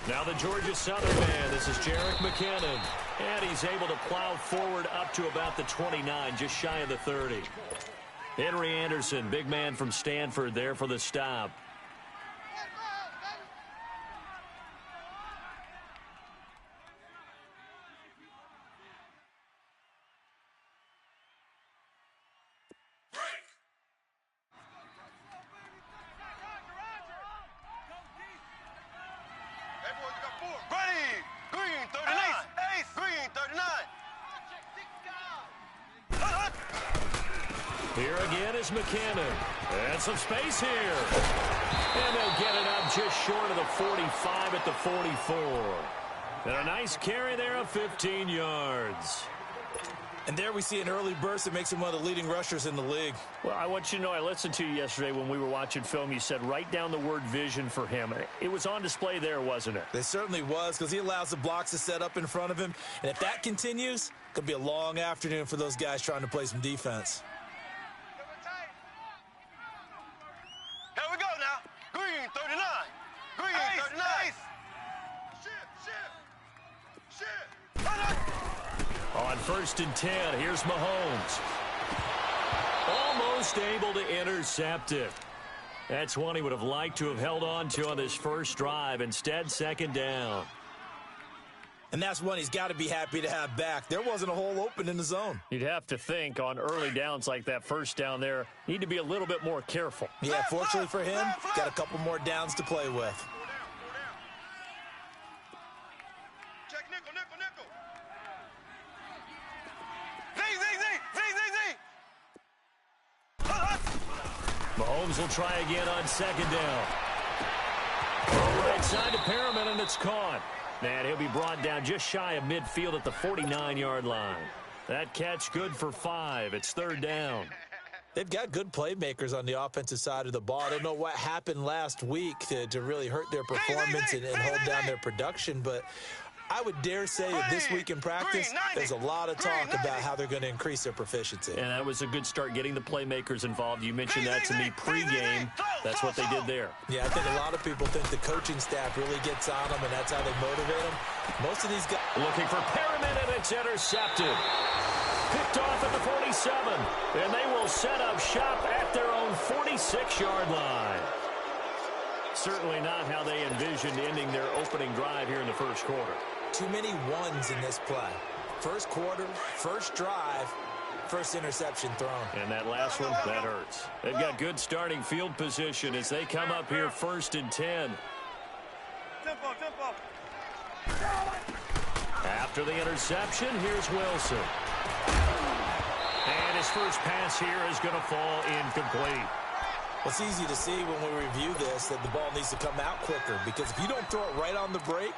Now the Georgia Southern man, this is Jerick McKinnon. And he's able to plow forward up to about the 29, just shy of the 30. Henry Anderson, big man from Stanford, there for the stop. Here again is McKinnon. And some space here. And they'll get it up just short of the 45 at the 44. And a nice carry there of 15 yards. And there we see an early burst that makes him one of the leading rushers in the league. Well, I want you to know, I listened to you yesterday when we were watching film. You said write down the word vision for him. It was on display there, wasn't it? It certainly was, because he allows the blocks to set up in front of him. And if that continues, it could be a long afternoon for those guys trying to play some defense. Here we go now. Green 39. Green 39. On 1st and 10, here's Mahomes. Almost able to intercept it. That's one he would have liked to have held on to on this first drive. Instead, 2nd down. And that's one he's got to be happy to have back. There wasn't a hole open in the zone. You'd have to think on early downs like that first down there, need to be a little bit more careful. Yeah, fortunately for him, got a couple more downs to play with. Check nickel, nickel, nickel. Mahomes will try again on 2nd down. Right side to Perriman, and it's caught. And he'll be brought down just shy of midfield at the 49-yard line. That catch good for 5. It's 3rd down. They've got good playmakers on the offensive side of the ball. I don't know what happened last week to really hurt their performance and hold down their production, but I would dare say that this week in practice, there's a lot of talk about how they're going to increase their proficiency. And that was a good start getting the playmakers involved. You mentioned that to me pregame. That's what they did there. Yeah, I think a lot of people think the coaching staff really gets on them, and that's how they motivate them. Most of these guys... Looking for Perriman, and it's intercepted. Picked off at the 47, and they will set up shop at their own 46-yard line. Certainly not how they envisioned ending their opening drive here in the first quarter. Too many ones in this play. First quarter, first drive, first interception thrown. And that last one, that hurts. They've got good starting field position as they come up here 1st and 10. Tempo, tempo. After the interception, here's Wilson. And his first pass here is going to fall incomplete. Well, it's easy to see when we review this that the ball needs to come out quicker, because if you don't throw it right on the break,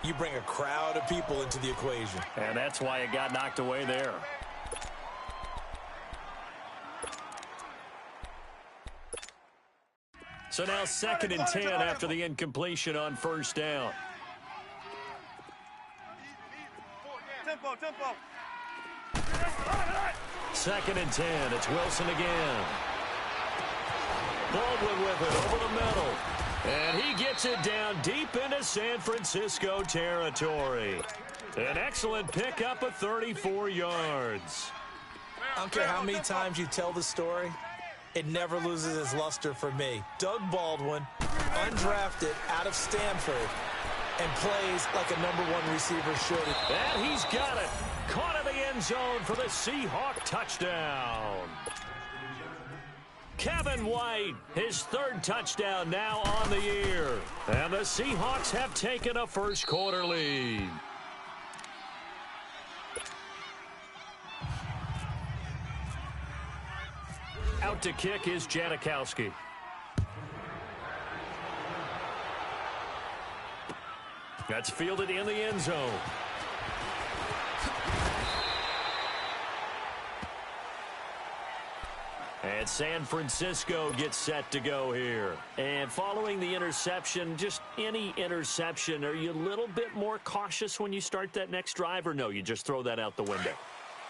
you bring a crowd of people into the equation. And that's why it got knocked away there. So now 2nd and 10 after the incompletion on 1st down. Tempo, tempo. 2nd and 10. It's Wilson again. Baldwin with it over the middle. And he gets it down deep into San Francisco territory. An excellent pickup of 34 yards. I don't care how many times you tell the story, it never loses its luster for me. Doug Baldwin, undrafted out of Stanford, and plays like a #1 receiver should. And he's got it. Caught in the end zone for the Seahawk touchdown. Kevin White, his 3rd touchdown now on the year. And the Seahawks have taken a first quarter lead. Out to kick is Janikowski. That's fielded in the end zone. And San Francisco gets set to go here. And following the interception, just any interception, are you a little bit more cautious when you start that next drive, or no, you just throw that out the window?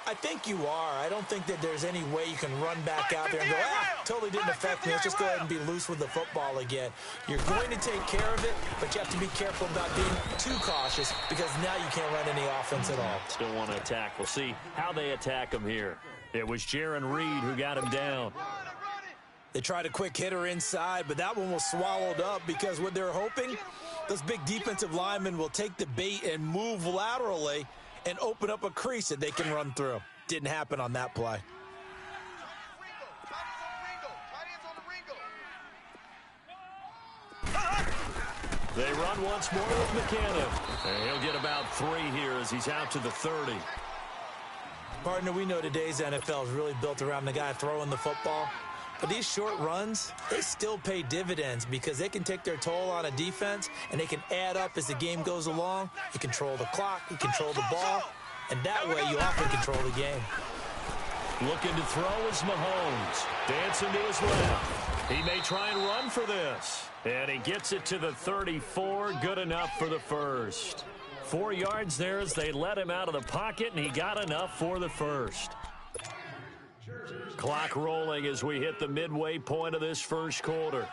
I think you are. I don't think that there's any way you can run back out there and go, totally didn't affect me. Let's just go ahead and be loose with the football again. You're going to take care of it, but you have to be careful about being too cautious because now you can't run any offense at all. Still want to attack. We'll see how they attack him here. It was Jaron Reed who got him down. They tried a quick hitter inside, but that one was swallowed up because what they're hoping, those big defensive linemen will take the bait and move laterally and open up a crease that they can run through. Didn't happen on that play. They run once more with McKinnon. And he'll get about 3 here as he's out to the 30. Partner, we know today's NFL is really built around the guy throwing the football. But these short runs, they still pay dividends because they can take their toll on a defense and they can add up as the game goes along. You control the clock, you control the ball, and that way you often control the game. Looking to throw is Mahomes. Dancing to his left. He may try and run for this. And he gets it to the 34. Good enough for the first. 4 yards there as they let him out of the pocket, and he got enough for the first. Clock rolling as we hit the midway point of this first quarter.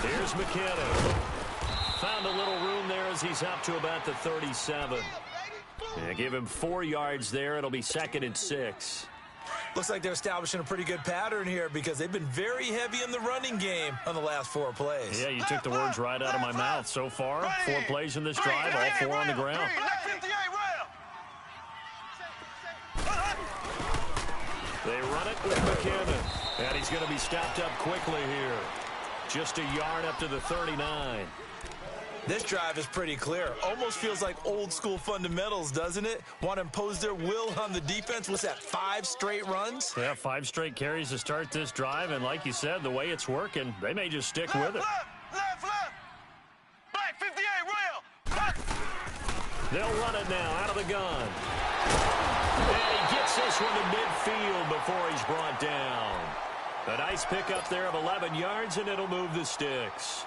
Here's McKinnon. Found a little room there as he's up to about the 37. Yeah, give him 4 yards there. It'll be 2nd and 6. Looks like they're establishing a pretty good pattern here because they've been very heavy in the running game on the last 4 plays. Yeah, you took the words right out of my mouth. So far, 4 plays in this drive, all 4 on the ground. They run it with McKinnon. And he's going to be stopped up quickly here. Just a yard up to the 39. This drive is pretty clear. Almost feels like old school fundamentals, doesn't it? Want to impose their will on the defense. What's that, 5 straight runs? Yeah, 5 straight carries to start this drive. And like you said, the way it's working, they may just stick with it. Left. Black 58, rail. They'll run it now out of the gun. And he gets this one to midfield before he's brought down. A nice pickup there of 11 yards, and it'll move the sticks.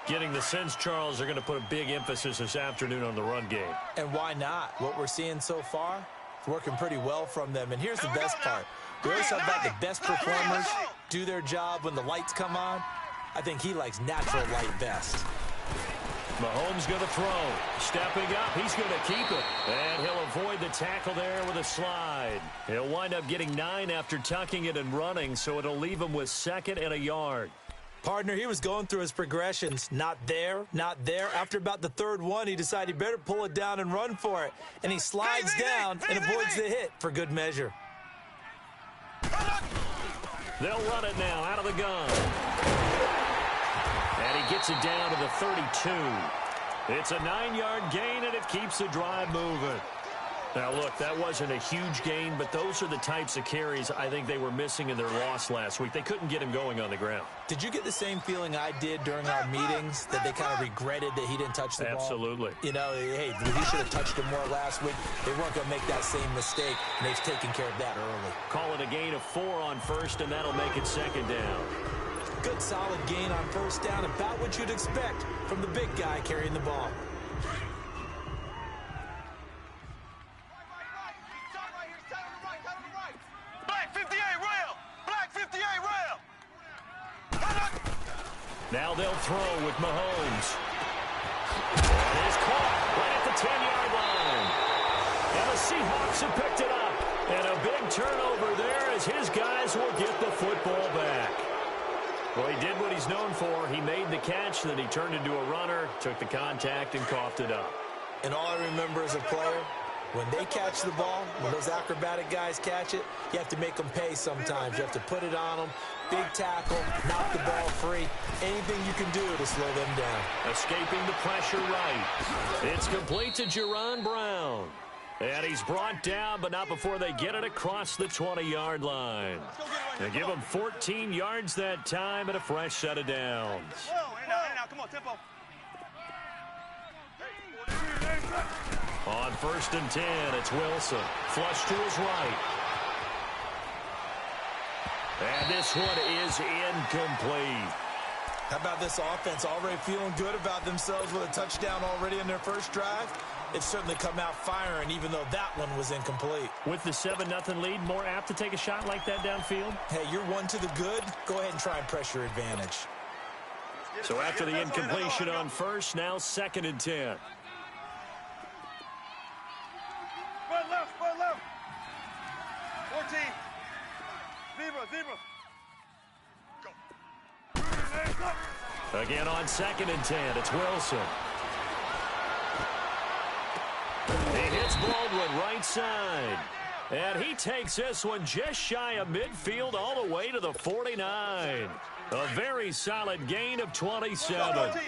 Getting the sense, Charles, they're going to put a big emphasis this afternoon on the run game. And why not? What we're seeing so far, it's working pretty well from them. And here's the best part. We always talk about the best performers do their job when the lights come on. I think he likes natural light best. Mahomes going to throw. Stepping up, he's going to keep it. And he'll avoid the tackle there with a slide. He'll wind up getting 9 after tucking it and running, so it'll leave him with 2nd and a yard. Partner, he was going through his progressions. Not there, not there. After about the 3rd one, he decided he better pull it down and run for it. And he slides down and avoids the hit for good measure. They'll run it now out of the gun. And he gets it down to the 32. It's a 9-yard gain, and it keeps the drive moving. Now, look, that wasn't a huge gain, but those are the types of carries I think they were missing in their loss last week. They couldn't get him going on the ground. Did you get the same feeling I did during our meetings, that they kind of regretted that he didn't touch the ball? Absolutely. You know, hey, he should have touched it more last week. They weren't going to make that same mistake, and they've taken care of that early. Call it a gain of 4 on first, and that'll make it 2nd down. Good, solid gain on 1st down, about what you'd expect from the big guy carrying the ball. Now they'll throw with Mahomes. And he's caught right at the 10-yard line. And the Seahawks have picked it up. And a big turnover there as his guys will get the football back. Well, he did what he's known for. He made the catch, then he turned into a runner, took the contact, and coughed it up. And all I remember as a player, when they catch the ball, when those acrobatic guys catch it, you have to make them pay sometimes. You have to put it on them. Big tackle, knock the ball free. Anything you can do to slow them down. Escaping the pressure right. It's complete to Jerron Brown. And he's brought down, but not before they get it across the 20-yard line. They give him 14 yards that time and a fresh set of downs. Come on, tempo. On 1st and 10, it's Wilson. Flush to his right. And this one is incomplete. How about this offense already feeling good about themselves with a touchdown already in their first drive? They've certainly come out firing, even though that one was incomplete. With the 7-0 lead, more apt to take a shot like that downfield? Hey, you're one to the good. Go ahead and try and press your advantage. So after the incompletion on first, now 2nd and 10. Run left, 14. Zebra. Go. Again on 2nd and 10, it's Wilson. He hits Baldwin right side. And he takes this one just shy of midfield all the way to the 49. A very solid gain of 27. Let's go.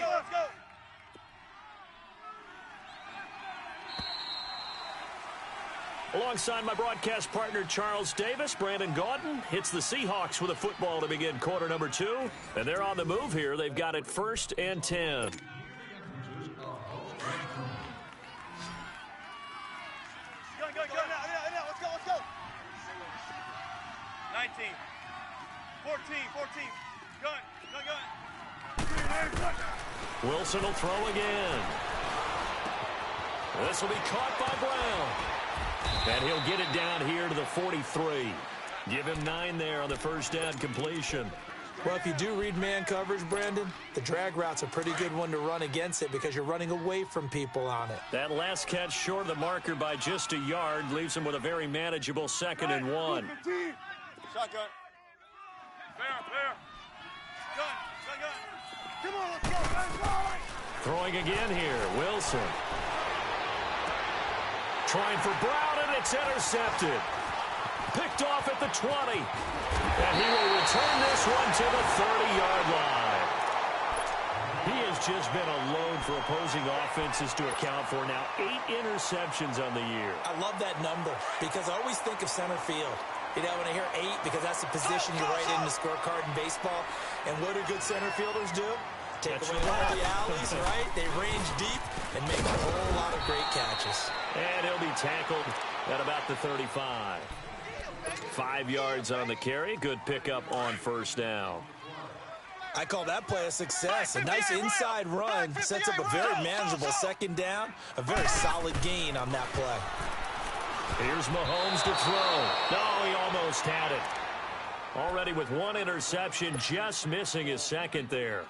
Alongside my broadcast partner, Charles Davis, Brandon Gaudin hits the Seahawks with a football to begin quarter number 2. And they're on the move here. They've got it 1st and 10. Go now. Let's go. 19. 14. Gun. Wilson will throw again. This will be caught by Brown. And he'll get it down here to the 43. Give him 9 there on the first down completion. Well, if you do read man coverage, Brandon, the drag route's a pretty good one to run against it because you're running away from people on it. That last catch short of the marker by just a yard leaves him with a very manageable 2nd and 1. Shotgun. Fair. Gun. Come on, let's go. Throwing again here, Wilson. Trying for Brown, and it's intercepted. Picked off at the 20. And he will return this one to the 30-yard line. He has just been a load for opposing offenses to account for. Now 8 interceptions on the year. I love that number because I always think of center field. You know, when I hear 8, because that's the position you write in the scorecard in baseball. And what do good center fielders do? Take away all the alleys, right? They range deep and make a whole lot of great catches. And he'll be tackled at about the 35. 5 yards on the carry. Good pickup on first down. I call that play a success. A nice inside run sets up a very manageable 2nd down. A very solid gain on that play. Here's Mahomes to throw. No, he almost had it. Already with 1 interception, just missing his 2nd there.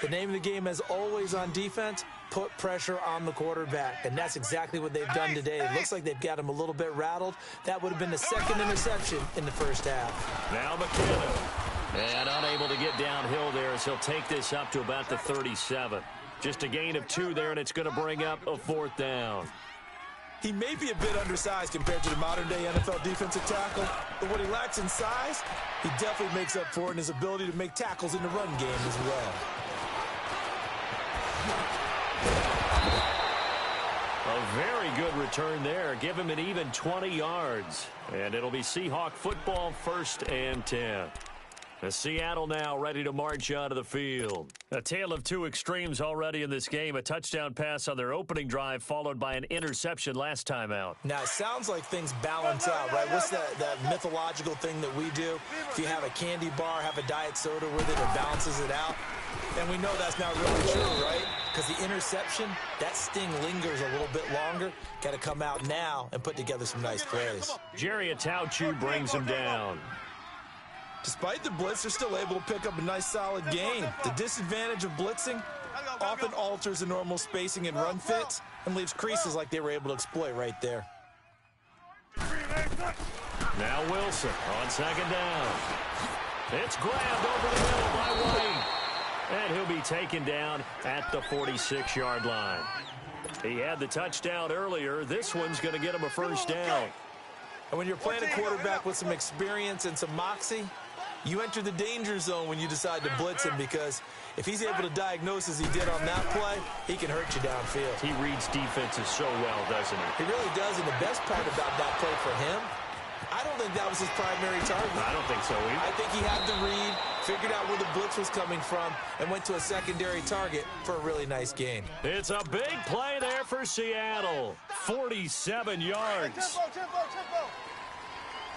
The name of the game, as always on defense, put pressure on the quarterback. And that's exactly what they've done today. It looks like they've got him a little bit rattled. That would have been the 2nd interception in the first half. Now McKinnon. And unable to get downhill there as he'll take this up to about the 37. Just a gain of 2 there, and it's going to bring up a 4th down. He may be a bit undersized compared to the modern-day NFL defensive tackle, but what he lacks in size, he definitely makes up for it in his ability to make tackles in the run game as well. A very good return there. Give him an even 20 yards. And it'll be Seahawk football 1st and 10. Seattle now ready to march out of the field. A tale of 2 extremes already in this game. A touchdown pass on their opening drive followed by an interception last time out. Now, it sounds like things balance out, right? What's that mythological thing that we do? If you have a candy bar, have a diet soda with it, it balances it out. And we know that's not really true, right? Because the interception, that sting lingers a little bit longer. Got to come out now and put together some nice plays. Jerry Atauchu brings him down. Despite the blitz, they're still able to pick up a nice solid gain. The disadvantage of blitzing often alters the normal spacing and run fits and leaves creases like they were able to exploit right there. Now Wilson on 2nd down. It's grabbed over the middle by White. And he'll be taken down at the 46-yard line. He had the touchdown earlier. This one's going to get him a 1st down. And when you're playing a quarterback with some experience and some moxie, you enter the danger zone when you decide to blitz him, because if he's able to diagnose as he did on that play, he can hurt you downfield. He reads defenses so well, doesn't he? He really does, and the best part about that play for him, I don't think that was his primary target. I don't think so either. I think he had the read, figured out where the blitz was coming from, and went to a secondary target for a really nice gain. It's a big play there for Seattle. 47 yards. Tempo.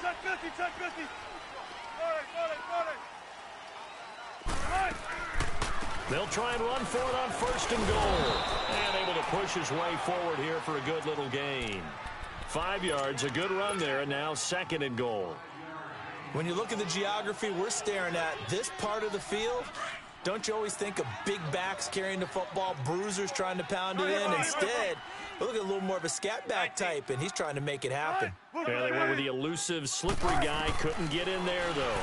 Check 50. They'll try and run for it on 1st and goal. And able to push his way forward here for a good little gain. 5 yards, a good run there, and now 2nd and goal. When you look at the geography we're staring at, this part of the field, don't you always think of big backs carrying the football, bruisers trying to pound it in? Instead, look at a little more of a scat back type, and he's trying to make it happen. Yeah, they went with the elusive, slippery guy. Couldn't get in there, though.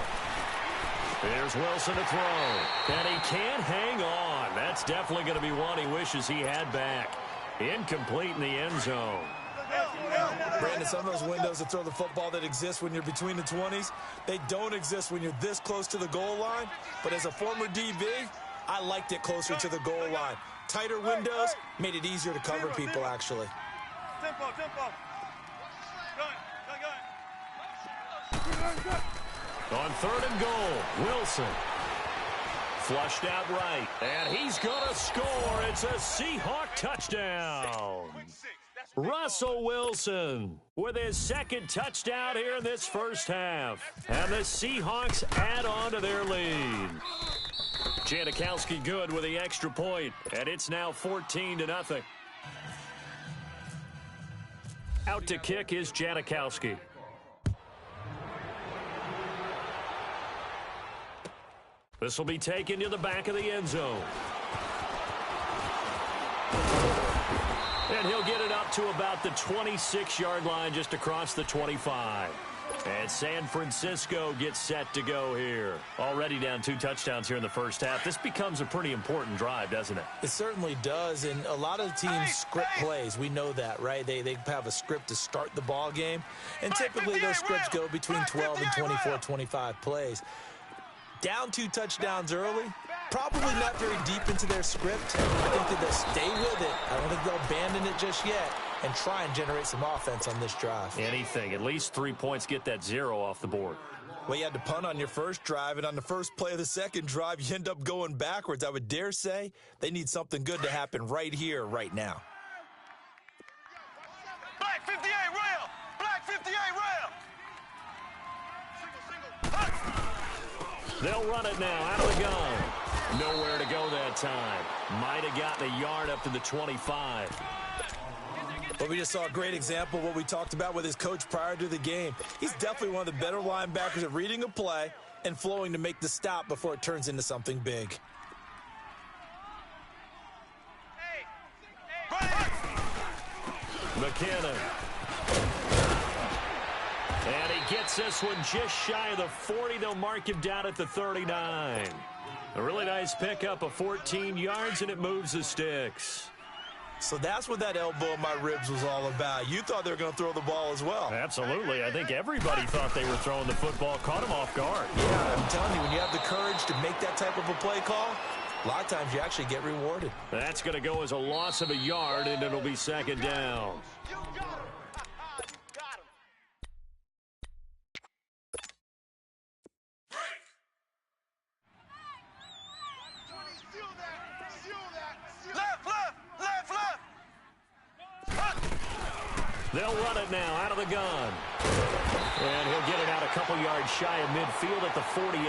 There's Wilson to throw. And he can't hang on. That's definitely going to be one he wishes he had back. Incomplete in the end zone. Brandon, some of those windows to throw the football that exist when you're between the 20s, they don't exist when you're this close to the goal line. But as a former DB, I liked it closer to the goal line. Tighter windows made it easier to cover people, actually. Tempo. On 3rd and goal, Wilson. Flushed out right, and he's going to score. It's a Seahawk touchdown. Russell Wilson with his 2nd touchdown here in this first half. And the Seahawks add on to their lead. Janikowski good with the extra point, and it's now 14-0. Out to kick is Janikowski. This will be taken to the back of the end zone. And he'll get it up to about the 26-yard line, just across the 25. And San Francisco gets set to go here. Already down 2 touchdowns here in the first half. This becomes a pretty important drive, doesn't it? It certainly does, and a lot of teams script plays. We know that, right? They have a script to start the ball game, and typically those scripts go between 12 and 24, 25 plays. Down 2 touchdowns early, probably not very deep into their script. I think that they'll stay with it. I don't think they'll abandon it just yet and try and generate some offense on this drive. Anything. At least 3 points, get that 0 off the board. Well, you had to punt on your first drive, and on the first play of the second drive, you end up going backwards. I would dare say they need something good to happen right here, right now. Black 58 rail. Black 58 rail. They'll run it now out of the gun. Nowhere to go that time. Might have gotten a yard up to the 25. But we just saw a great example of what we talked about with his coach prior to the game. He's definitely one of the better linebackers at reading a play and flowing to make the stop before it turns into something big. McKinnon. And he gets this one just shy of the 40. They'll mark him down at the 39. A really nice pickup of 14 yards, and it moves the sticks. So that's what that elbow in my ribs was all about. You thought they were going to throw the ball as well. Absolutely. I think everybody thought they were throwing the football. Caught him off guard. Yeah, I'm telling you, when you have the courage to make that type of a play call, a lot of times you actually get rewarded. That's going to go as a loss of a yard, and it'll be 2nd down. They'll run it now out of the gun. And he'll get it out a couple yards shy of midfield at the 48.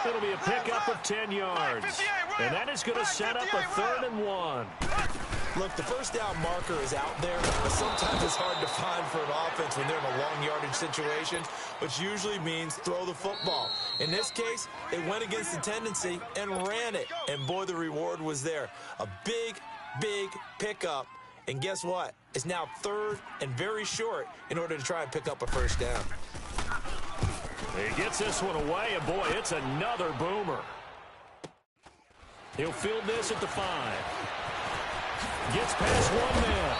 It'll be a pickup of 10 yards. And that is going to set up a 3rd and 1. Look, the first down marker is out there, but sometimes it's hard to find for an offense when they're in a long yardage situation, which usually means throw the football. In this case, they went against the tendency and ran it. And boy, the reward was there. A big, big pickup. And guess what? It's now 3rd and very short in order to try and pick up a first down. He gets this one away, and boy, it's another boomer. He'll field this at the 5. Gets past 1 man.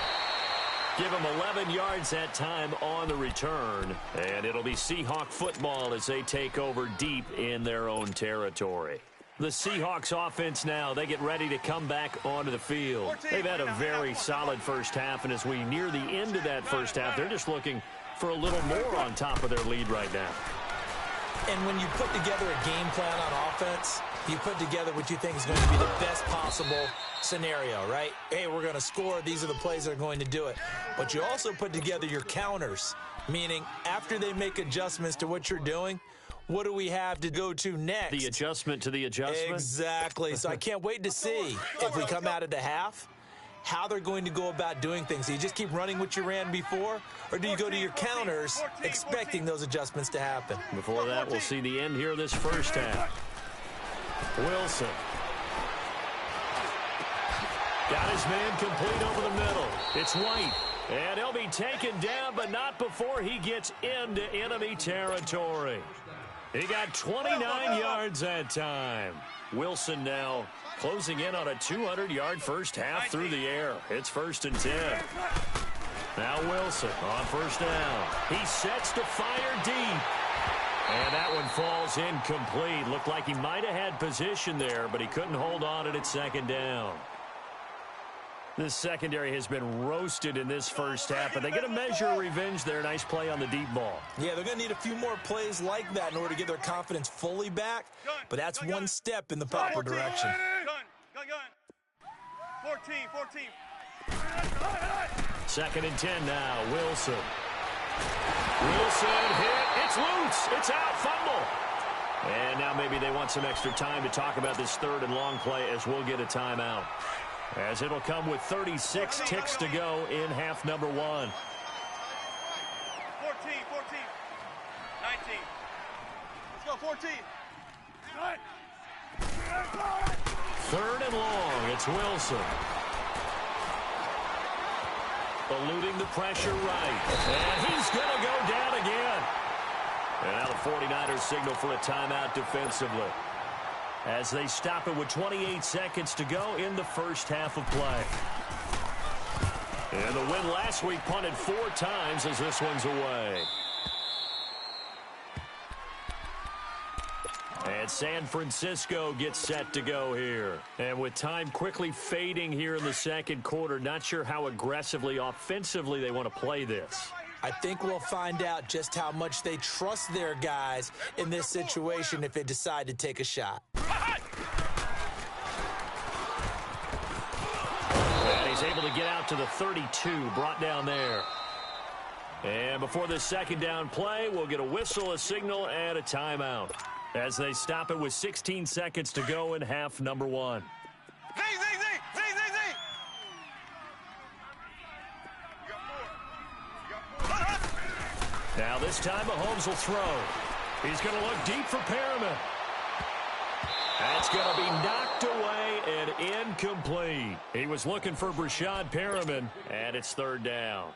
Give him 11 yards that time on the return. And it'll be Seahawk football as they take over deep in their own territory. The Seahawks offense now, they get ready to come back onto the field. They've had a very solid first half, and as we near the end of that first half, they're just looking for a little more on top of their lead right now. And when you put together a game plan on offense, you put together what you think is going to be the best possible scenario, right? Hey, we're going to score. These are the plays that are going to do it. But you also put together your counters, meaning after they make adjustments to what you're doing, what do we have to go to next? The adjustment to the adjustment? Exactly. So I can't wait to see if we come out at the half, how they're going to go about doing things. Do you just keep running what you ran before, or do you go to your counters expecting those adjustments to happen? Before that, we'll see the end here of this first half. Wilson. Got his man complete over the middle. It's White. And he'll be taken down, but not before he gets into enemy territory. He got 29 yards that time. Wilson now closing in on a 200-yard first half through the air. It's 1st and 10. Now Wilson on first down. He sets to fire deep. And that one falls incomplete. Looked like he might have had position there, but he couldn't hold on at second down. This secondary has been roasted in this first half, but they get a measure of revenge there. Nice play on the deep ball. Yeah, they're going to need a few more plays like that in order to get their confidence fully back, but that's one step in the proper direction. Gun. 14. 2nd and 10 now. Wilson hit. It's loose. It's out. Fumble. And now maybe they want some extra time to talk about this 3rd and long play as we'll get a timeout. As it'll come with 36 ticks to go in half number 1. 14. 19. Let's go, 14. 3rd and long. It's Wilson. Eluding the pressure right. And he's going to go down again. And now the 49ers signal for a timeout defensively, as they stop it with 28 seconds to go in the first half of play. And the win last week punted 4 times as this one's away. And San Francisco gets set to go here. And with time quickly fading here in the second quarter, not sure how aggressively, offensively they want to play this. I think we'll find out just how much they trust their guys in this situation if they decide to take a shot. And he's able to get out to the 32, brought down there. And before this second down play, we'll get a whistle, a signal, and a timeout, as they stop it with 16 seconds to go in half number 1. Z. Now this time Mahomes will throw. He's going to look deep for Perriman. That's going to be knocked away and incomplete. He was looking for Brashad Perriman, and it's 3rd down.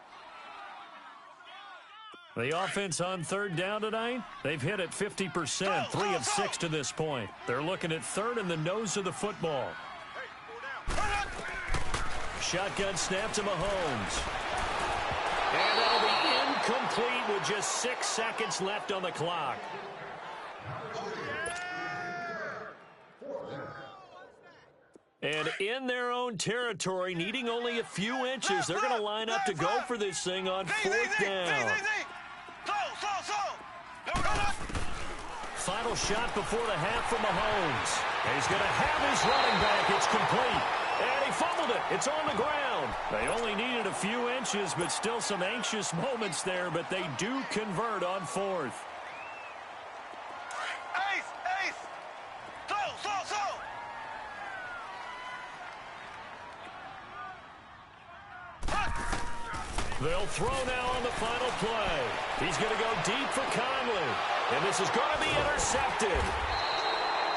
The offense on 3rd down tonight, they've hit it 50%, 3 of 6 to this point. They're looking at 3rd in the nose of the football. Shotgun snap to Mahomes. And that'll be incomplete with just 6 seconds left on the clock. And in their own territory, needing only a few inches, they're going to line up to go for this thing on 4th down. Final shot before the half from Mahomes. And he's going to have his running back. It's complete. And he fumbled it. It's on the ground. They only needed a few inches, but still some anxious moments there, but they do convert on 4th. Ace. So. They'll throw now on the final play. He's going to go deep for Conley. And this is going to be intercepted.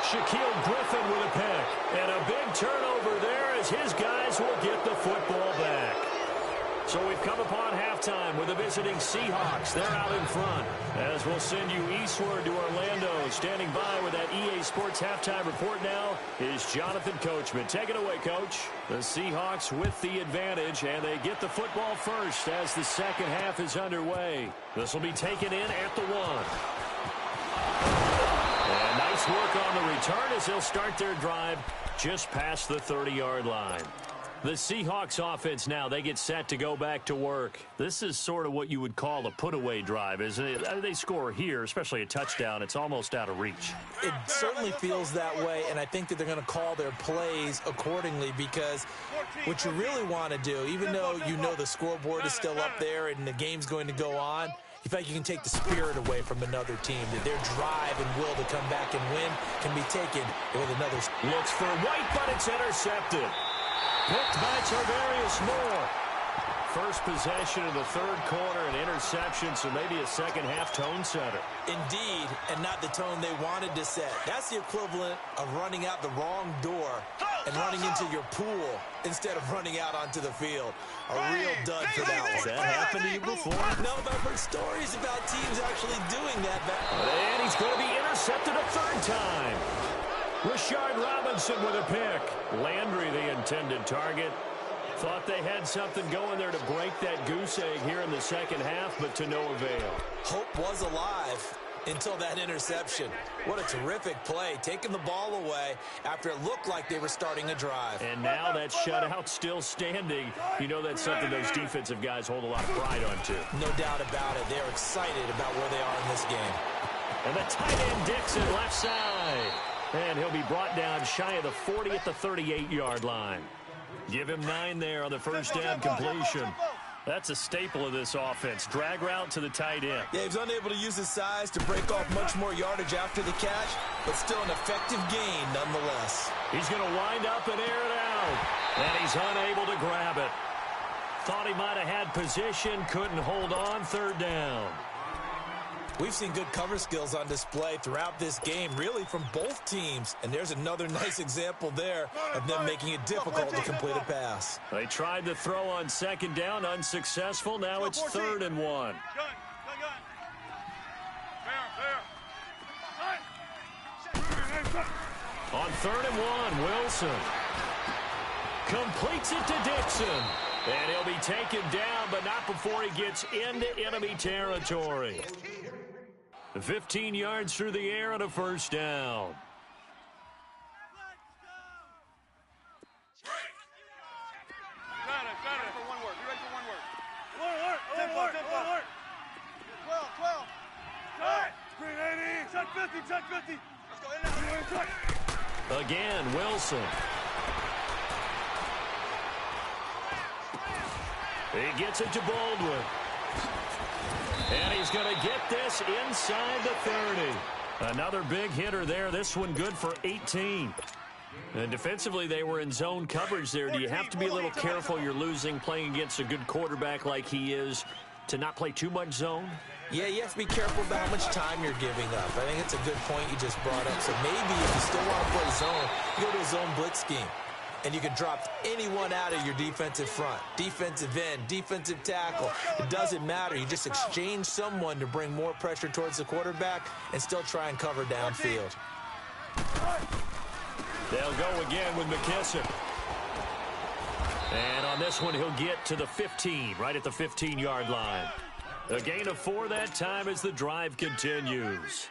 Shaquille Griffin with a pick. And a big turnover there as his guys will get the football back. So we've come upon halftime with the visiting Seahawks. They're out in front, as we'll send you eastward to Orlando. Standing by with that EA Sports halftime report now is Jonathan Coachman. Take it away, Coach. The Seahawks with the advantage, and they get the football first as the second half is underway. This will be taken in at the 1. And nice work on the return as they'll start their drive just past the 30-yard line. The Seahawks offense now, they get set to go back to work. This is sort of what you would call a put-away drive, isn't it? They score here, especially a touchdown. It's almost out of reach. It certainly feels that way, and I think that they're going to call their plays accordingly, because what you really want to do, even though you know the scoreboard is still up there and the game's going to go on, You feel like you can take the spirit away from another team, that their drive and will to come back and win can be taken with another. Looks for White, but it's intercepted. Picked by Tarvarius Moore. First possession of the third quarter, an interception, so maybe a second-half tone setter. Indeed, and not the tone they wanted to set. That's the equivalent of running out the wrong door and running into your pool instead of running out onto the field. A real dud for that one. Has that happened to you before? No, but I've heard stories about teams actually doing that. And he's going to be intercepted a third time. Rashard Robinson with a pick. Landry, the intended target. Thought they had something going there to break that goose egg here in the second half, but to no avail. Hope was alive until that interception. What a terrific play, taking the ball away after it looked like they were starting a drive. And now that shutout still standing. You know that's something those defensive guys hold a lot of pride on, too. No doubt about it. They're excited about where they are in this game. And the tight end Dixon left side. And he'll be brought down shy of the 40 at the 38-yard line. Give him 9 there on the first down completion. That's a staple of this offense. Drag route to the tight end. Yeah, he's unable to use his size to break off much more yardage after the catch, but still an effective gain nonetheless. He's going to wind up and air it out. And he's unable to grab it. Thought he might have had position, couldn't hold on, third down. We've seen good cover skills on display throughout this game, really from both teams. And there's another nice example there of them making it difficult to complete a pass. They tried to throw on second down, unsuccessful. Now it's 3rd and 1. On 3rd and 1, Wilson completes it to Dixon. And he'll be taken down, but not before he gets into enemy territory. 15 yards through the air and a first down. Got it. For one word. You ready for one word? Tempo. 12. Green 80. Check 50. Let's go. Again, Wilson. He gets it to Baldwin. And he's going to get this inside the 30. Another big hitter there. This one good for 18. And defensively, they were in zone coverage there. Do you have to be a little careful you're losing playing against a good quarterback like he is to not play too much zone? Yeah, you have to be careful about how much time you're giving up. I think it's a good point you just brought up. So maybe if you still want to play zone, you go to a zone blitz scheme. And you can drop anyone out of your defensive front, defensive end, defensive tackle. It doesn't matter. You just exchange someone to bring more pressure towards the quarterback and still try and cover downfield. They'll go again with McKissick. And on this one, he'll get to the 15, right at the 15-yard line. A gain of 4 that time as the drive continues.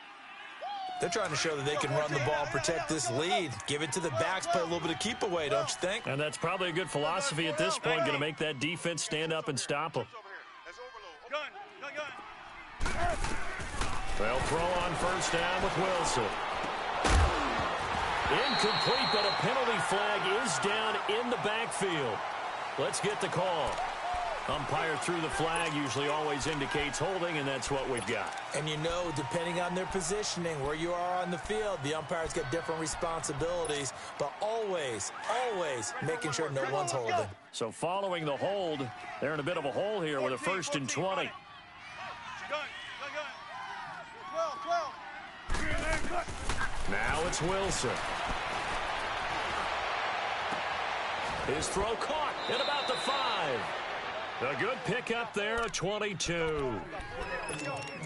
They're trying to show that they can run the ball and protect this lead. Give it to the backs, play a little bit of keep away, don't you think? And that's probably a good philosophy at this point, going to make that defense stand up and stop them. They'll throw on first down with Wilson. Incomplete, but a penalty flag is down in the backfield. Let's get the call. Umpire threw the flag, usually always indicates holding, and that's what we've got. And you know, depending on their positioning, where you are on the field, the umpires get different responsibilities, but always making sure no one's holding. So following the hold, they're in a bit of a hole here with a 1st and 20. Now it's Wilson. His throw caught at about the 5. A good pickup there, a 22.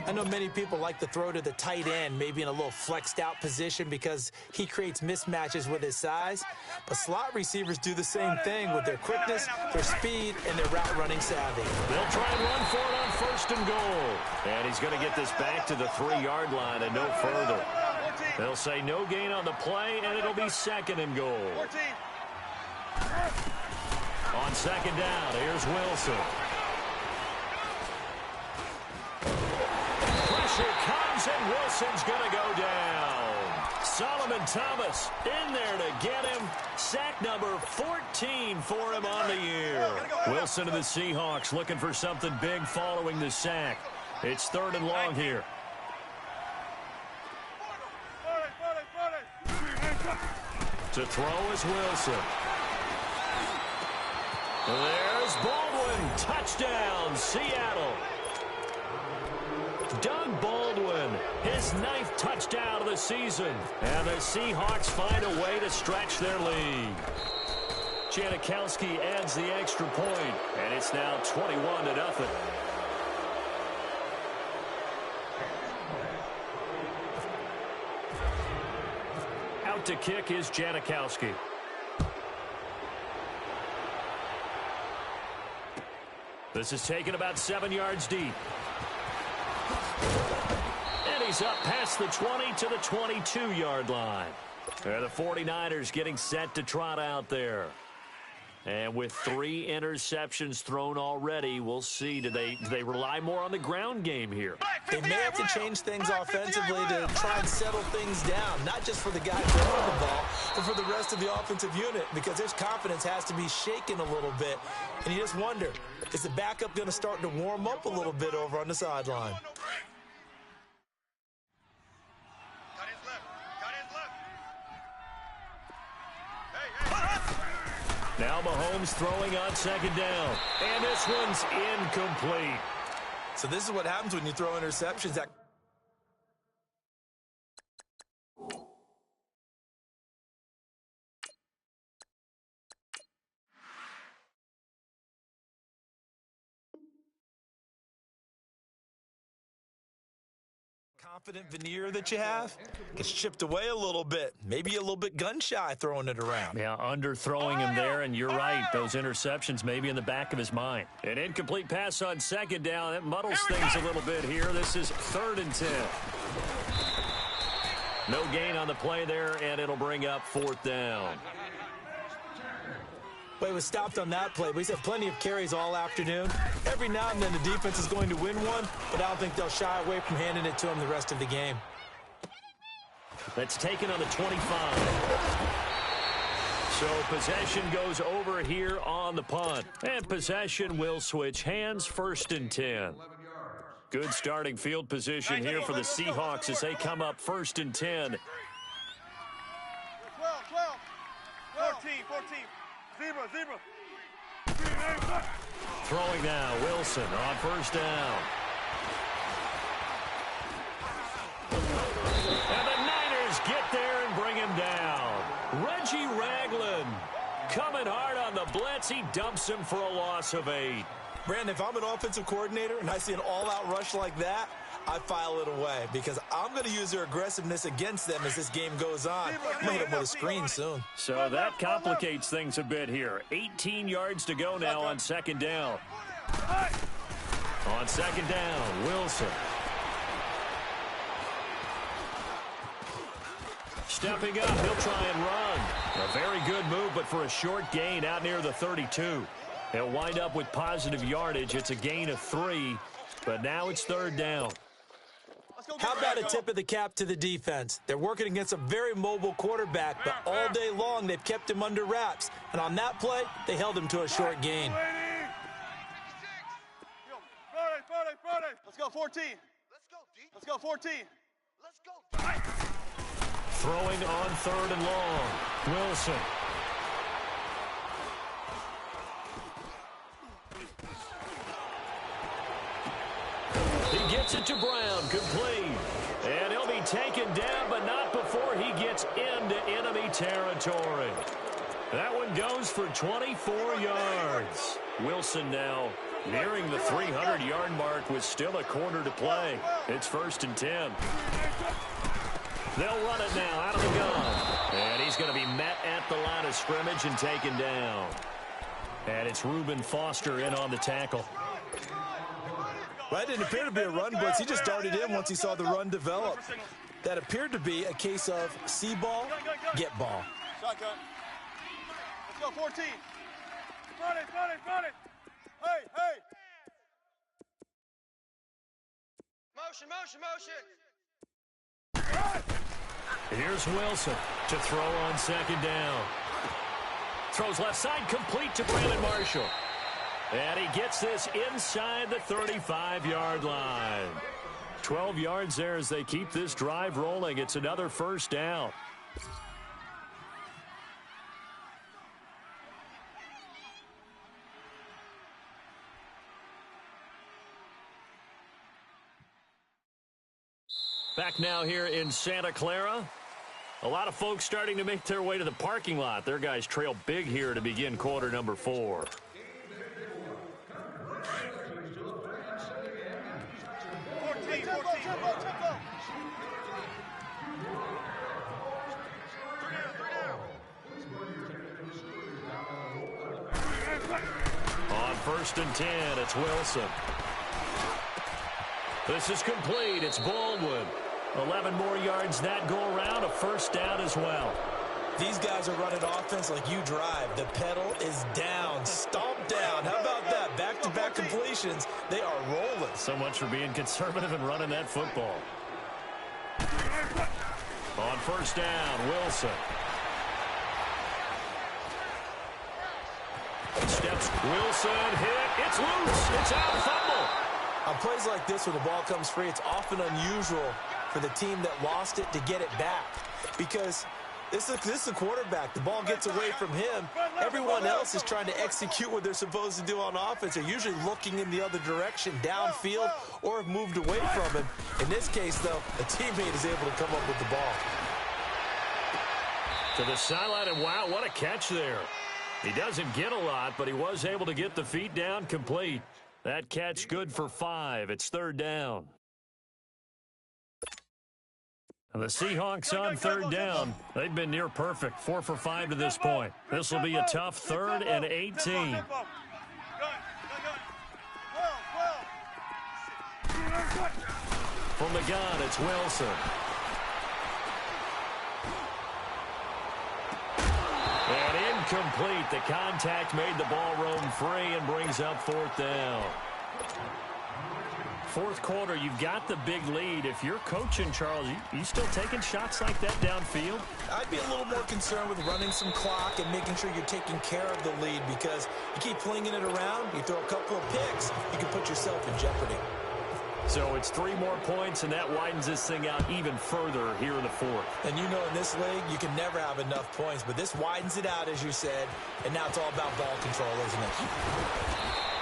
I know many people like to throw to the tight end, maybe in a little flexed out position because he creates mismatches with his size. But slot receivers do the same thing with their quickness, their speed, and their route running savvy. They'll try and run for it on 1st and goal. And he's going to get this back to the 3-yard line and no further. They'll say no gain on the play, and it'll be 2nd and goal. On 2nd down, here's Wilson. Pressure comes, and Wilson's going to go down. Solomon Thomas in there to get him. Sack number 14 for him on the year. Wilson of the Seahawks looking for something big following the sack. It's 3rd and long here. To throw is Wilson. There's Baldwin. Touchdown, Seattle. Doug Baldwin, his 9th touchdown of the season. And the Seahawks find a way to stretch their lead. Janikowski adds the extra point, and it's now 21-0. Out to kick is Janikowski. This is taken about 7 yards deep. And he's up past the 20 to the 22-yard line. The 49ers getting set to trot out there. And with 3 interceptions thrown already, we'll see. Do they rely more on the ground game here? They may have to change things offensively to try and settle things down, not just for the guy throwing the ball, but for the rest of the offensive unit, because their confidence has to be shaken a little bit. And you just wonder, is the backup going to start to warm up a little bit over on the sideline? Now Mahomes throwing on 2nd down. And this one's incomplete. So this is what happens when you throw interceptions. Confident veneer that you have gets chipped away a little bit. Maybe a little bit gun-shy throwing it around. Yeah, underthrowing him there, and you're right. Those interceptions may be in the back of his mind. An incomplete pass on 2nd down. That muddles things a little bit here. This is 3rd and 10. No gain on the play there, and it'll bring up 4th down. Well, he was stopped on that play, but he's had plenty of carries all afternoon. Every now and then the defense is going to win one, but I don't think they'll shy away from handing it to him the rest of the game. That's taken on the 25. So possession goes over here on the punt. And possession will switch hands, 1st and 10. Good starting field position here for the Seahawks as they come up 1st and 10. 12, 14. Zebra. Throwing now, Wilson on 1st down. And the Niners get there and bring him down. Reggie Ragland coming hard on the blitz. He dumps him for a loss of 8. Brandon, if I'm an offensive coordinator and I see an all-out rush like that, I file it away because I'm going to use their aggressiveness against them as this game goes on. I'm going to hit them with a screen soon. So that complicates things a bit here. 18 yards to go now on 2nd down. On 2nd down, Wilson. Stepping up, he'll try and run. A very good move, but for a short gain out near the 32. He'll wind up with positive yardage. It's a gain of 3, but now it's 3rd down. How about a tip of the cap to the defense? They're working against a very mobile quarterback, but all day long they've kept him under wraps. And on that play, they held him to a short gain. Let's go 14. Let's go 14. Throwing on 3rd and long. Wilson. He gets it to Brown, complete. And he'll be taken down, but not before he gets into enemy territory. That one goes for 24 yards. Wilson now nearing the 300-yard mark with still a quarter to play. It's 1st and 10. They'll run it now out of the gun. And he's going to be met at the line of scrimmage and taken down. And it's Reuben Foster in on the tackle. Well, that didn't appear to be a run blitz. He just darted in once he saw the run develop. That appeared to be a case of see ball, get ball. Shotgun. Let's go 14. Run it. Hey. Motion. Here's Wilson to throw on 2nd down. Throws left side, complete to Brandon Marshall. And he gets this inside the 35-yard line. 12 yards there as they keep this drive rolling. It's another first down. Back now here in Santa Clara. A lot of folks starting to make their way to the parking lot. Their guys trail big here to begin quarter number 4. On 1st and 10, it's Wilson. This is complete. It's Baldwin. 11 more yards that go around. A first down as well. These guys are running offense like you drive. The pedal is down. Stomp down. How about that? Back-to-back completions. They are rolling. So much for being conservative and running that football. On 1st down, Wilson. Steps. Wilson hit. It's loose. It's out. Fumble. On plays like this where the ball comes free, it's often unusual for the team that lost it to get it back. Because this is a quarterback. The ball gets away from him. Everyone else is trying to execute what they're supposed to do on offense. They're usually looking in the other direction, downfield, or have moved away from him. In this case, though, a teammate is able to come up with the ball. To the sideline, and wow, what a catch there. He doesn't get a lot, but he was able to get the feet down complete. That catch good for 5. It's 3rd down. And the Seahawks on 3rd down. They've been near perfect. 4 for 5 to this point. This will be a tough 3rd and 18. From the gun, it's Wilson. And incomplete. The contact made the ball roam free and brings up 4th down. 4th quarter, you've got the big lead. If you're coaching, Charles, you still taking shots like that downfield? I'd be a little more concerned with running some clock and making sure you're taking care of the lead, because you keep flinging it around, you throw a couple of picks, you can put yourself in jeopardy. So it's 3 more points, and that widens this thing out even further here in the 4th. And you know in this league, you can never have enough points, but this widens it out, as you said, and now it's all about ball control, isn't it?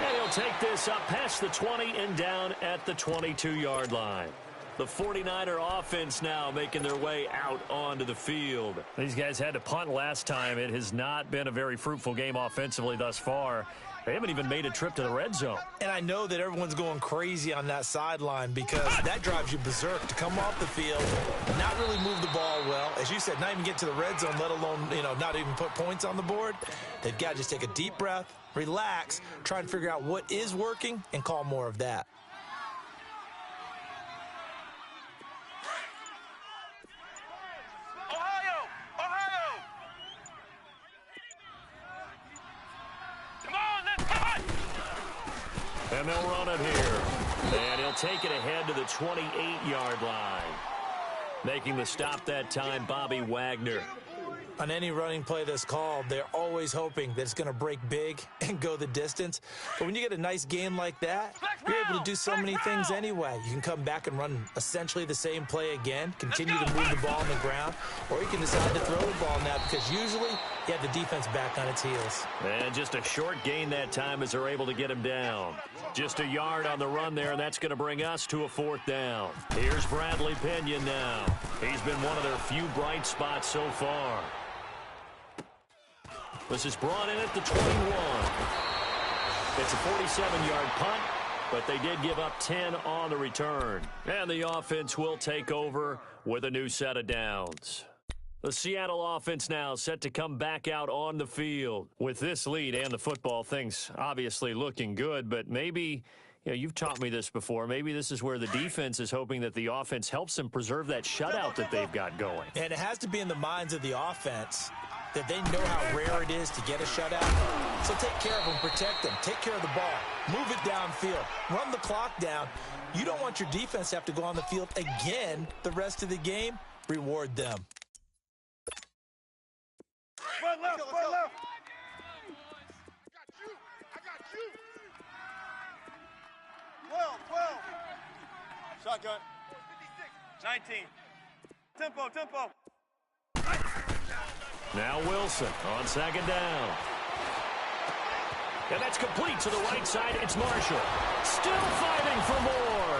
And he'll take this up past the 20 and down at the 22-yard line. The 49er offense now making their way out onto the field. These guys had to punt last time. It has not been a very fruitful game offensively thus far. They haven't even made a trip to the red zone. And I know that everyone's going crazy on that sideline because that drives you berserk to come off the field, not really move the ball well. As you said, not even get to the red zone, let alone, not even put points on the board. They've got to just take a deep breath, relax, try and figure out what is working, and call more of that. And they'll run it here. And he'll take it ahead to the 28-yard line. Making the stop that time, Bobby Wagner. On any running play that's called, they're always hoping that it's going to break big and go the distance. But when you get a nice game like that, you're able to do so many things anyway. You can come back and run essentially the same play again, continue to move the ball on the ground, or you can decide to throw the ball now because usually you have the defense back on its heels. And just a short gain that time as they're able to get him down. Just a yard on the run there, and that's going to bring us to a 4th down. Here's Bradley Pinion now. He's been one of their few bright spots so far. This is brought in at the 21. It's a 47-yard punt, but they did give up 10 on the return. And the offense will take over with a new set of downs. The Seattle offense now set to come back out on the field. With this lead and the football, things obviously looking good, but maybe, you've taught me this before, maybe this is where the defense is hoping that the offense helps them preserve that shutout that they've got going. And it has to be in the minds of the offense that they know how rare it is to get a shutout. So take care of them, protect them, take care of the ball, move it downfield, run the clock down. You don't want your defense to have to go on the field again the rest of the game. Reward them. Run left, run left. I got you. 12. Shotgun. 19. Tempo. Now Wilson on second down. And that's complete to the right side. It's Marshall. Still fighting for more.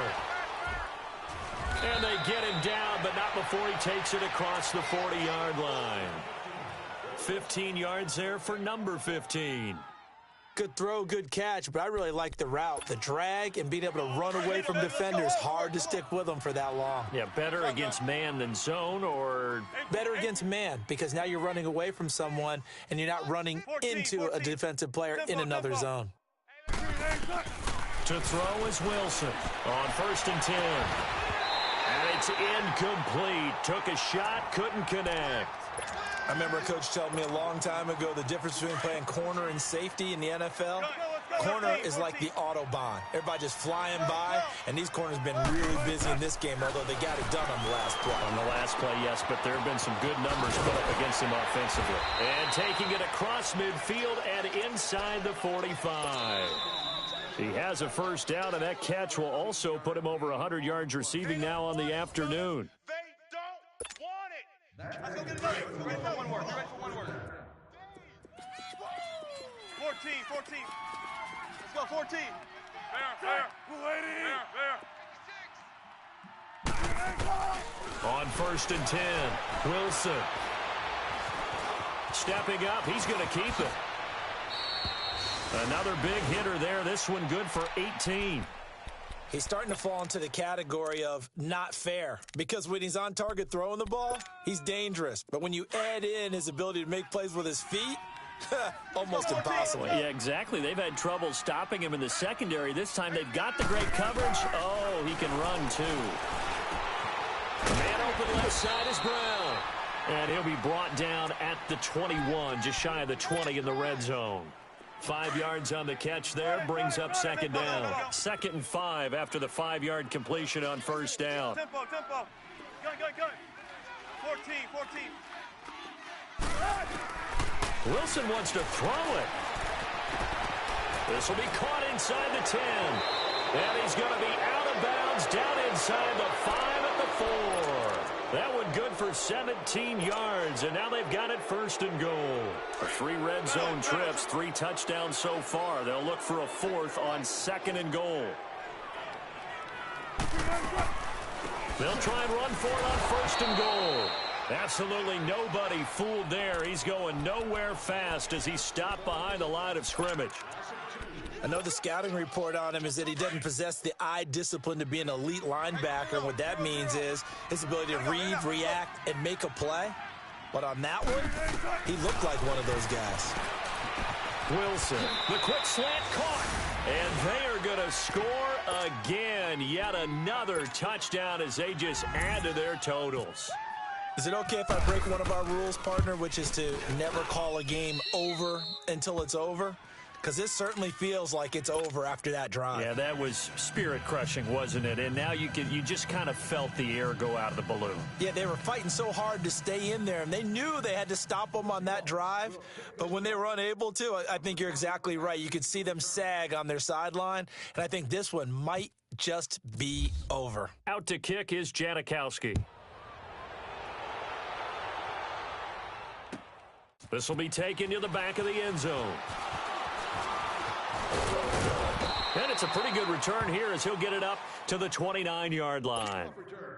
And they get him down, but not before he takes it across the 40-yard line. 15 yards there for number 15. Good throw, good catch, but I really like the route. The drag and being able to run away from defenders, hard to stick with them for that long. Yeah, better against man than zone, or better against man, because now you're running away from someone and you're not running into a defensive player in another zone. To throw is Wilson on 1st and 10. And it's incomplete. Took a shot, couldn't connect. I remember a coach telling me a long time ago the difference between playing corner and safety in the NFL. Corner is like the Autobahn. Everybody just flying by, and these corners have been really busy in this game, although they got it done on the last play. On the last play, yes, but there have been some good numbers put up against him offensively. And taking it across midfield and inside the 45. He has a first down, and that catch will also put him over 100 yards receiving now on the afternoon. They don't want it. Let's go get another. Be ready for one word. 14. Let's go, 14. There. On 1st and 10, Wilson. Stepping up, he's going to keep it. Another big hitter there. This one good for 18. He's starting to fall into the category of not fair, because when he's on target throwing the ball, he's dangerous. But when you add in his ability to make plays with his feet, almost impossible. Yeah, exactly. They've had trouble stopping him in the secondary. This time they've got the great coverage. Oh, he can run too. Man open left side is Brown. And he'll be brought down at the 21, just shy of the 20 in the red zone. 5 yards on the catch there, brings up second down. 2nd and 5 after the 5-yard completion on first down. Tempo. Gun. 14. Wilson wants to throw it. This will be caught inside the 10. And he's going to be out of bounds down inside the 5 at the 4. That one good for 17 yards, and now they've got it 1st and goal. 3 red zone trips, 3 touchdowns so far. They'll look for a 4th on 2nd and goal. They'll try and run for it on 1st and goal. Absolutely nobody fooled there. He's going nowhere fast as he stopped behind the line of scrimmage. I know the scouting report on him is that he doesn't possess the eye discipline to be an elite linebacker. And what that means is his ability to read, react, and make a play. But on that one, he looked like one of those guys. Wilson, the quick slant caught. And they are going to score again. Yet another touchdown as they just add to their totals. Is it okay if I break one of our rules, partner, which is to never call a game over until it's over? Because this certainly feels like it's over after that drive. Yeah, that was spirit-crushing, wasn't it? And now you just kind of felt the air go out of the balloon. Yeah, they were fighting so hard to stay in there, and they knew they had to stop them on that drive. But when they were unable to, I think you're exactly right. You could see them sag on their sideline, and I think this one might just be over. Out to kick is Janikowski. This will be taken to the back of the end zone. And it's a pretty good return here as he'll get it up to the 29-yard line.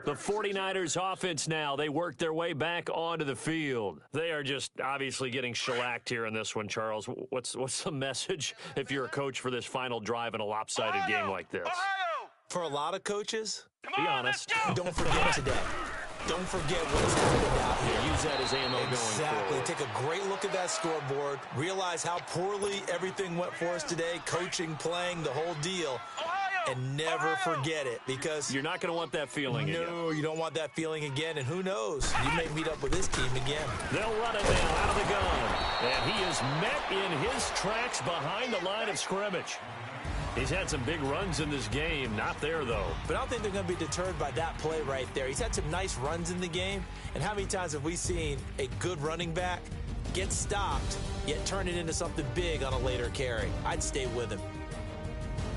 The 49ers offense now, they work their way back onto the field. They are just obviously getting shellacked here in this one, Charles. What's the message if you're a coach for this final drive in a lopsided game like this? For a lot of coaches, be honest. Don't forget today. Don't forget what has happened out here. Use that as ammo going Exactly. forward. Take a great look at that scoreboard. Realize how poorly everything went for us today. Coaching, playing, the whole deal. And never forget it, because you're not going to want that feeling again. No, you don't want that feeling again. And who knows? You may meet up with this team again. They'll run it now out of the gun. And he is met in his tracks behind the line of scrimmage. He's had some big runs in this game. Not there, though. But I don't think they're going to be deterred by that play right there. He's had some nice runs in the game. And how many times have we seen a good running back get stopped, yet turn it into something big on a later carry? I'd stay with him.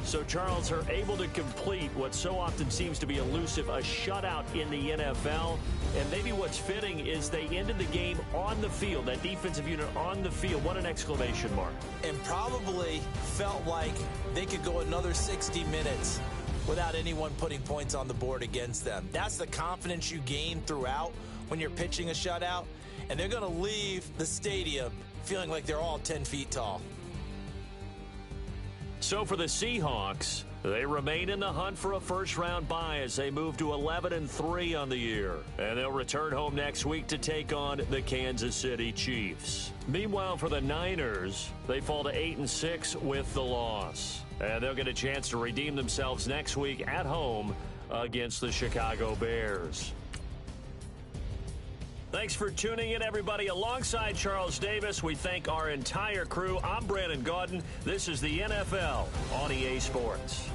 So, Charles, are able to complete what so often seems to be elusive, a shutout in the NFL. And maybe what's fitting is they ended the game on the field, that defensive unit on the field. What an exclamation mark. And probably felt like they could go another 60 minutes without anyone putting points on the board against them. That's the confidence you gain throughout when you're pitching a shutout. And they're going to leave the stadium feeling like they're all 10 feet tall. So for the Seahawks, they remain in the hunt for a first-round bye as they move to 11-3 on the year. And they'll return home next week to take on the Kansas City Chiefs. Meanwhile, for the Niners, they fall to 8-6 with the loss. And they'll get a chance to redeem themselves next week at home against the Chicago Bears. Thanks for tuning in, everybody. Alongside Charles Davis, we thank our entire crew. I'm Brandon Gaudin. This is the NFL on EA Sports.